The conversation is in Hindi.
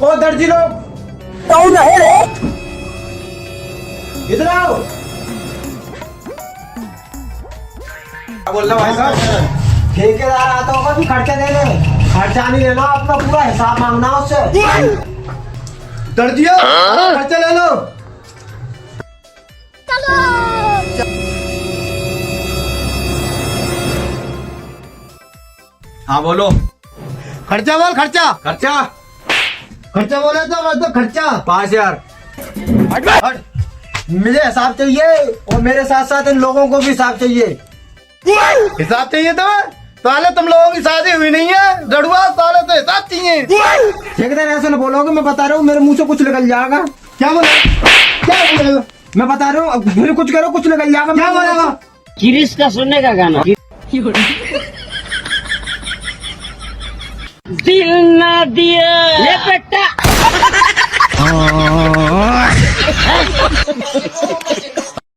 ओ दर्जी लोग कौन है रे? इधर आओ। क्या बोल रहा भाई साहब? ठेकेदार आता होगा भी खर्चा दे दे, खर्चा नहीं लेना, अपना पूरा हिसाब मांगना उससे। दर्जिया खर्चा ले लो। हाँ बोलो। खर्चा बोल खर्चा। खर्चा खर्चा बोले तो मतलब खर्चा 5,000। हट। मुझे हिसाब चाहिए और मेरे साथ साथ इन लोगों को भी हिसाब चाहिए। हिसाब चाहिए तुम्हें? साले तुम लोगों की शादी हुई नहीं है रड़ुआ, साले तो हिसाब चाहिए। ठेकेदार ऐसे न बोलोगे, मैं बता रहा हूँ मेरे मुंह से कुछ निकल जाएगा। क्या बोले? क्या बोलेगा? मैं बता रहा हूँ फिर कुछ करो, कुछ निकल जाएगा। क्या बोलेगा? किरिस का सुनने का गाना। दिल ना दिया ले बेटा।